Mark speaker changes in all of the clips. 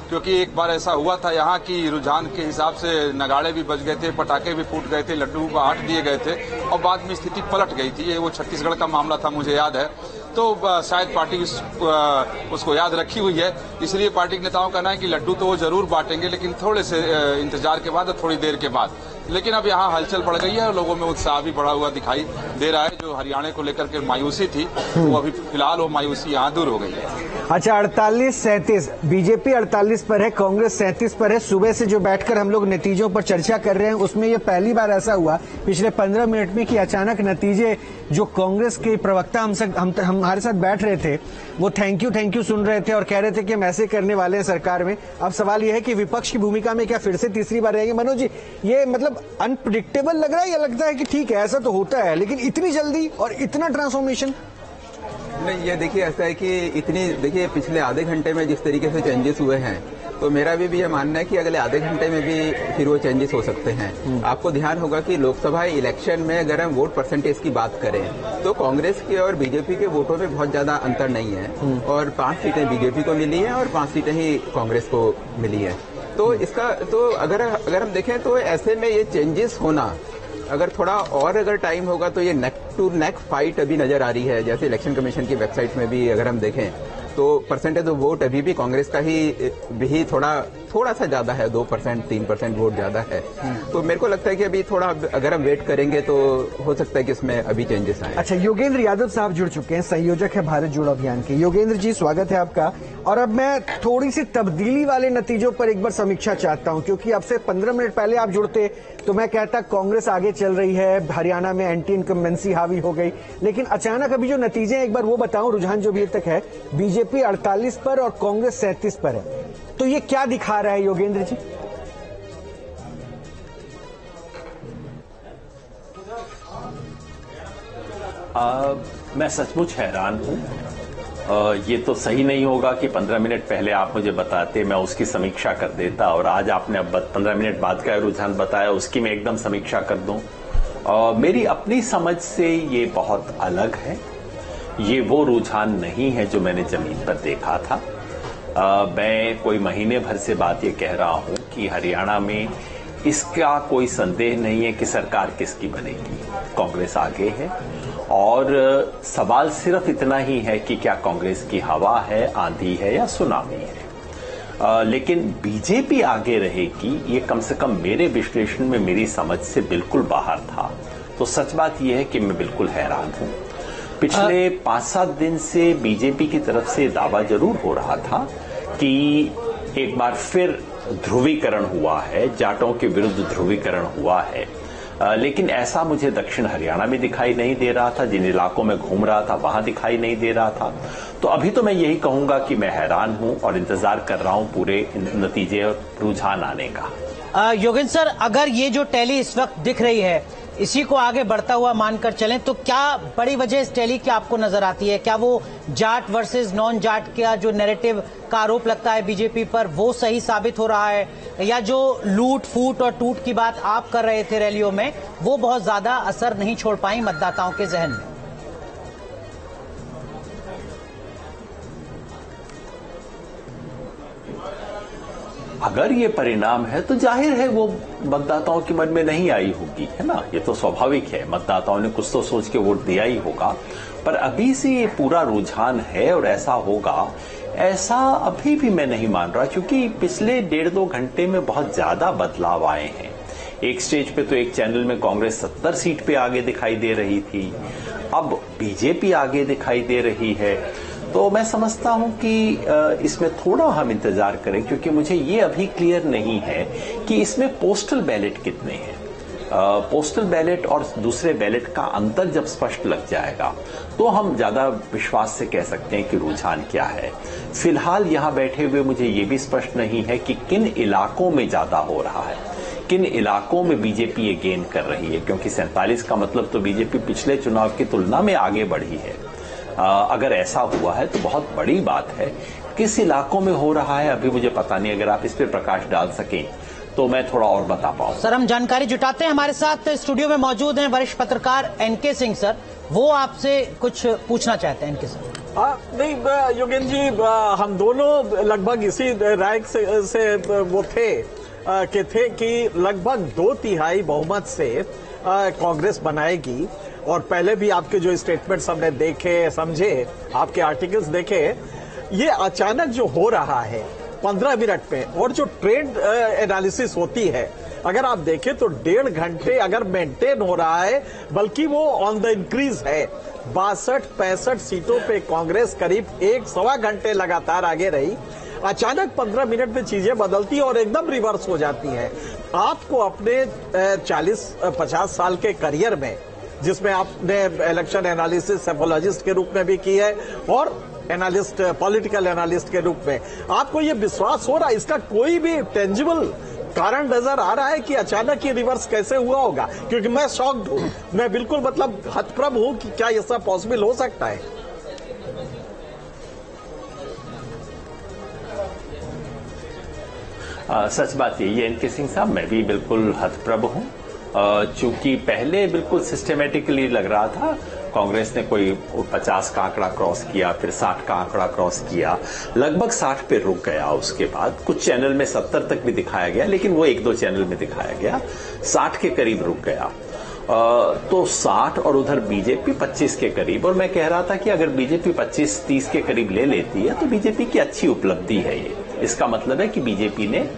Speaker 1: क्योंकि एक बार ऐसा हुआ था यहाँ की रुझान के हिसाब से नगाड़े भी बज गए थे, पटाखे भी फूट गए थे, लड्डू को आट दिए गए थे और बाद में स्थिति पलट गई थी। ये वो छत्तीसगढ़ का मामला था, मुझे याद है। तो शायद पार्टी उसको याद रखी हुई है, इसलिए पार्टी के नेताओं का कहना है कि लड्डू तो वो जरूर बांटेंगे, लेकिन थोड़े से इंतजार के बाद और थोड़ी देर के बाद। लेकिन अब यहाँ हलचल बढ़ गई है और लोगों में उत्साह भी बढ़ा हुआ दिखाई दे रहा है। जो हरियाणा को लेकर के मायूसी थी वो अभी फिलहाल वो मायूसी यहाँ दूर हो गई है।
Speaker 2: अच्छा, 48-37 बीजेपी 48 पर है, कांग्रेस 37 पर है। सुबह से जो बैठकर हम लोग नतीजों पर चर्चा कर रहे हैं उसमें ये पहली बार ऐसा हुआ पिछले 15 मिनट में कि अचानक नतीजे जो कांग्रेस के प्रवक्ता हमारे साथ बैठ रहे थे वो थैंक यू सुन रहे थे और कह रहे थे कि हम ऐसे करने वाले हैं सरकार में। अब सवाल यह है कि विपक्ष की भूमिका में क्या फिर से तीसरी बार रहेंगे? मनोज जी, ये मतलब अनप्रिडिक्टेबल लग रहा है या लगता है कि ठीक है ऐसा तो होता है, लेकिन इतनी जल्दी और इतना ट्रांसफॉर्मेशन?
Speaker 3: नहीं, ये देखिए ऐसा है कि देखिए पिछले आधे घंटे में जिस तरीके से चेंजेस हुए हैं, तो मेरा भी ये मानना है कि अगले आधे घंटे में भी फिर वो चेंजेस हो सकते हैं। आपको ध्यान होगा कि लोकसभा इलेक्शन में अगर हम वोट परसेंटेज की बात करें तो कांग्रेस के और बीजेपी के वोटों में बहुत ज्यादा अंतर नहीं है और 5 सीटें बीजेपी को मिली हैं और 5 सीटें ही कांग्रेस को मिली हैं। तो इसका तो अगर हम देखें तो ऐसे में ये चेंजेस होना अगर थोड़ा और अगर टाइम होगा तो ये नेक टू नेक फाइट अभी नजर आ रही है। जैसे इलेक्शन कमीशन की वेबसाइट में भी अगर हम देखें तो परसेंटेज ऑफ वोट अभी भी कांग्रेस का ही थोड़ा सा ज्यादा है, 2%, 3% वोट ज्यादा है। तो मेरे को लगता है कि अभी थोड़ा अगर हम वेट करेंगे तो हो सकता है कि इसमें अभी चेंजेस आए।
Speaker 2: अच्छा, योगेंद्र यादव साहब जुड़ चुके हैं, संयोजक है भारत जोड़ो अभियान के। योगेंद्र जी, स्वागत है आपका। और अब मैं थोड़ी सी तब्दीली वाले नतीजों पर एक बार समीक्षा चाहता हूं, क्योंकि अब से 15 मिनट पहले आप जुड़ते तो मैं कहता कांग्रेस आगे चल रही है, हरियाणा में एंटी इनकम्बेंसी हावी हो गई, लेकिन अचानक अभी जो नतीजे हैं एक बार वो बताऊं। रुझान जो भी तक है, बीजेपी 48 पर और कांग्रेस 37 पर है, तो ये क्या दिखा रहा है योगेंद्र जी?
Speaker 4: मैं सचमुच हैरान हूं। ये तो सही नहीं होगा कि 15 मिनट पहले आप मुझे बताते, मैं उसकी समीक्षा कर देता, और आज आपने अब 15 मिनट बाद का रुझान बताया उसकी मैं एकदम समीक्षा कर दूं। मेरी अपनी समझ से ये बहुत अलग है। ये वो रुझान नहीं है जो मैंने जमीन पर देखा था। मैं कोई महीने भर से बात ये कह रहा हूं कि हरियाणा में इसका कोई संदेह नहीं है कि सरकार किसकी बनेगी, कांग्रेस आगे है। और सवाल सिर्फ इतना ही है कि क्या कांग्रेस की हवा है, आंधी है या सुनामी है। लेकिन बीजेपी आगे रहेगी, ये कम से कम मेरे विश्लेषण में मेरी समझ से बिल्कुल बाहर था। तो सच बात यह है कि मैं बिल्कुल हैरान हूं। पिछले 5-7 दिन से बीजेपी की तरफ से दावा जरूर हो रहा था कि एक बार फिर ध्रुवीकरण हुआ है, जाटों के विरुद्ध ध्रुवीकरण हुआ है, लेकिन ऐसा मुझे दक्षिण हरियाणा में दिखाई नहीं दे रहा था। जिन इलाकों में घूम रहा था वहां दिखाई नहीं दे रहा था। तो अभी तो मैं यही कहूंगा कि मैं हैरान हूं और इंतजार कर रहा हूं पूरे नतीजे और रुझान आने का।
Speaker 5: योगेंद्र सर, अगर ये जो टैली इस वक्त दिख रही है इसी को आगे बढ़ता हुआ मानकर चलें तो क्या बड़ी वजह इस टैली की आपको नजर आती है? क्या वो जाट वर्सेस नॉन जाट का जो नैरेटिव का आरोप लगता है बीजेपी पर वो सही साबित हो रहा है, या जो लूट फूट और टूट की बात आप कर रहे थे रैलियों में वो बहुत ज्यादा असर नहीं छोड़ पाई मतदाताओं के जहन में?
Speaker 4: अगर ये परिणाम है तो जाहिर है वो मतदाताओं के मन में नहीं आई होगी, है ना। ये तो स्वाभाविक है, मतदाताओं ने कुछ तो सोच के वोट दिया ही होगा। पर अभी से ये पूरा रुझान है और ऐसा होगा, ऐसा अभी भी मैं नहीं मान रहा, क्योंकि पिछले 1.5-2 घंटे में बहुत ज्यादा बदलाव आए हैं। एक स्टेज पे तो एक चैनल में कांग्रेस 70 सीट पे आगे दिखाई दे रही थी, अब बीजेपी आगे दिखाई दे रही है। तो मैं समझता हूं कि इसमें थोड़ा हम इंतजार करें, क्योंकि मुझे ये अभी क्लियर नहीं है कि इसमें पोस्टल बैलेट कितने हैं। पोस्टल बैलेट और दूसरे बैलेट का अंतर जब स्पष्ट लग जाएगा तो हम ज्यादा विश्वास से कह सकते हैं कि रुझान क्या है। फिलहाल यहां बैठे हुए मुझे ये भी स्पष्ट नहीं है कि किन इलाकों में ज्यादा हो रहा है, किन इलाकों में बीजेपी ये गेन कर रही है, क्योंकि 47 का मतलब तो बीजेपी पिछले चुनाव की तुलना में आगे बढ़ी है। अगर ऐसा हुआ है तो बहुत बड़ी बात है। किस इलाकों में हो रहा है अभी मुझे पता नहीं, अगर आप इस पे प्रकाश डाल सकें तो मैं थोड़ा और बता पाऊं।
Speaker 5: सर, हम जानकारी जुटाते हैं। हमारे साथ स्टूडियो में मौजूद हैं वरिष्ठ पत्रकार एनके सिंह सर, वो आपसे कुछ पूछना चाहते हैं। एनके सर,
Speaker 6: नहीं योगेंद्र जी, हम दोनों लगभग इसी राय से वो थे कि लगभग 2/3 बहुमत से कांग्रेस बनाएगी। और पहले भी आपके जो स्टेटमेंट्स हमने देखे, समझे, आपके आर्टिकल्स देखे, ये अचानक जो हो रहा है 15 मिनट में, और जो ट्रेंड एनालिसिस होती है, अगर आप देखें तो 1.5 घंटे अगर मेंटेन हो रहा है, बल्कि वो ऑन द इंक्रीज है। 62-65 सीटों पे कांग्रेस करीब 1-1.25 घंटे लगातार आगे रही। अचानक 15 मिनट में चीजें बदलती और एकदम रिवर्स हो जाती हैं। आपको अपने 40-50 साल के करियर में, जिसमें आपने इलेक्शन एनालिसिस सेफोलॉजिस्ट के रूप में भी की है और एनालिस्ट, पॉलिटिकल एनालिस्ट के रूप में, आपको ये विश्वास हो रहा है, इसका कोई भी टेंजिबल कारण नजर आ रहा है कि अचानक ये रिवर्स कैसे हुआ होगा? क्योंकि मैं शॉक्ड हूं, मैं बिल्कुल मतलब हतप्रभ हूं कि क्या ये सब पॉसिबल हो सकता है।
Speaker 4: सच बात यही है एनके सिंह साहब, मैं भी बिल्कुल हतप्रभ हूं। चूंकि पहले बिल्कुल सिस्टमेटिकली लग रहा था कांग्रेस ने कोई 50 का आंकड़ा क्रॉस किया, फिर 60 का आंकड़ा क्रॉस किया, लगभग 60 पे रुक गया। उसके बाद कुछ चैनल में 70 तक भी दिखाया गया, लेकिन वो 1-2 चैनल में दिखाया गया, 60 के करीब रुक गया। तो 60 और उधर बीजेपी 25 के करीब। और मैं कह रहा था कि अगर बीजेपी 25-30 के करीब ले लेती है तो बीजेपी की अच्छी उपलब्धि है ये। इसका मतलब है कि बीजेपी ने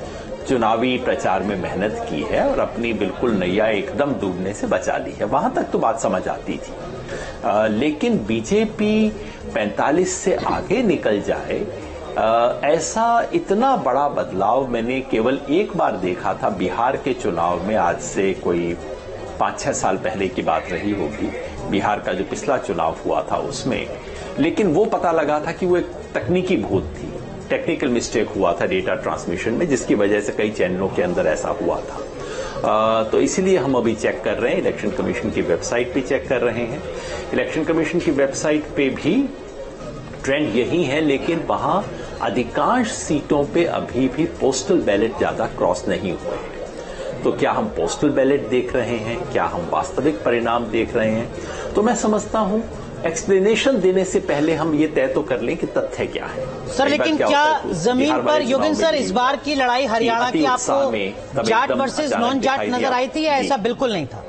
Speaker 4: चुनावी प्रचार में मेहनत की है और अपनी बिल्कुल नैया एकदम डूबने से बचा ली है। वहां तक तो बात समझ आती थी, लेकिन बीजेपी 45 से आगे निकल जाए, ऐसा इतना बड़ा बदलाव मैंने केवल एक बार देखा था बिहार के चुनाव में। आज से कोई 5-6 साल पहले की बात रही होगी, बिहार का जो पिछला चुनाव हुआ था उसमें। लेकिन वो पता लगा था कि वो एक तकनीकी भूल थी, टेक्निकल मिस्टेक हुआ था डेटा ट्रांसमिशन में, जिसकी वजह से कई चैनलों के अंदर ऐसा हुआ था। तो इसीलिए हम अभी चेक कर रहे हैं, इलेक्शन कमीशन की वेबसाइट पे चेक कर रहे हैं। इलेक्शन कमीशन की वेबसाइट पे भी ट्रेंड यही है, लेकिन वहां अधिकांश सीटों पे अभी भी पोस्टल बैलेट ज्यादा क्रॉस नहीं हुए हैं। तो क्या हम पोस्टल बैलेट देख रहे हैं, क्या हम वास्तविक परिणाम देख रहे हैं? तो मैं समझता हूं एक्सप्लेनेशन देने से पहले हम ये तय तो कर लें कि तथ्य क्या है।
Speaker 5: सर, लेकिन क्या जमीन पर योगेंद्र सर इस बार की लड़ाई हरियाणा की आपको जाट वर्सेस नॉन जाट नजर आई थी, या ऐसा बिल्कुल नहीं था?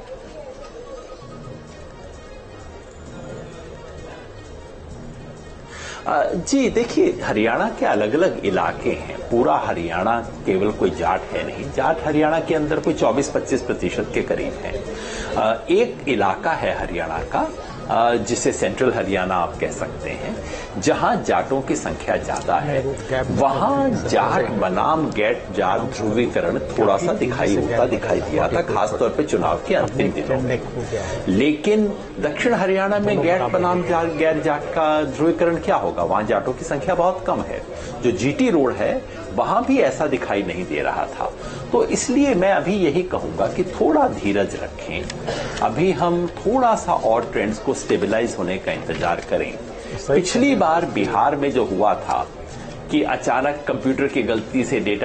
Speaker 4: जी देखिए, हरियाणा के अलग अलग इलाके हैं। पूरा हरियाणा केवल कोई जाट है नहीं, जाट हरियाणा के अंदर कोई 24-25% के करीब है। एक इलाका है हरियाणा का जिसे सेंट्रल हरियाणा आप कह सकते हैं, जहां जाटों की संख्या ज्यादा है। वहां जाट बनाम गैट जाट ध्रुवीकरण थोड़ा सा दिखाई दिया था, खासतौर पे चुनाव के अंतिम दिनों में। लेकिन दक्षिण हरियाणा में गैट बनाम गैर जाट का ध्रुवीकरण क्या होगा? वहां जाटों की संख्या बहुत कम है। जो जीटी रोड है वहां भी ऐसा दिखाई नहीं दे रहा था। तो इसलिए मैं अभी यही कहूंगा कि थोड़ा धीरज रखें, अभी हम थोड़ा सा और ट्रेंड्स को स्टेबलाइज होने का इंतजार करें। पिछली बार बिहार में जो हुआ था कि अचानक कंप्यूटर की गलती से डेटा